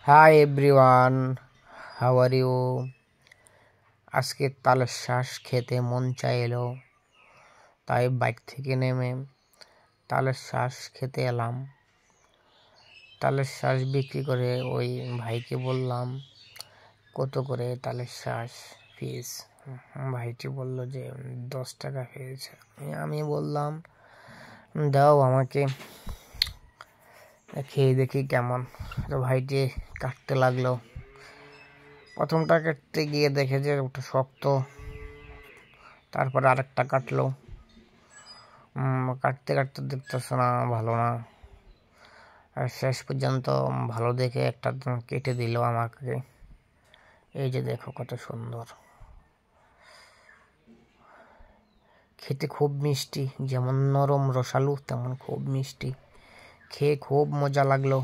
High everyone, how are you? আজকে তালের শ্বাস খেতে মন চাইলো, তাই বাইক থেকে নেমে তালের শ্বাস খেতে এলাম। তালের শ্বাস বিক্রি করে ওই ভাইকে বললাম, কত করে তালের শ্বাস পিস? ভাইটি বলল যে 10 টাকা পিস। আমি বললাম, দাও আমাকে, খেয়ে দেখি কেমন। তো ভাইটি কাটতে লাগলো। প্রথমটা কাটতে গিয়ে দেখে যে ওটা শক্ত, তারপরে আরেকটা কাটলো। কাটতে কাটতে দেখতেছে না, ভালো না। আর শেষ পর্যন্ত ভালো দেখে একটা কেটে দিল আমাকে। এই যে দেখো কত সুন্দর, খেতে খুব মিষ্টি, যেমন নরম রসালো তেমন খুব মিষ্টি। খেয়ে খুব মজা লাগলো।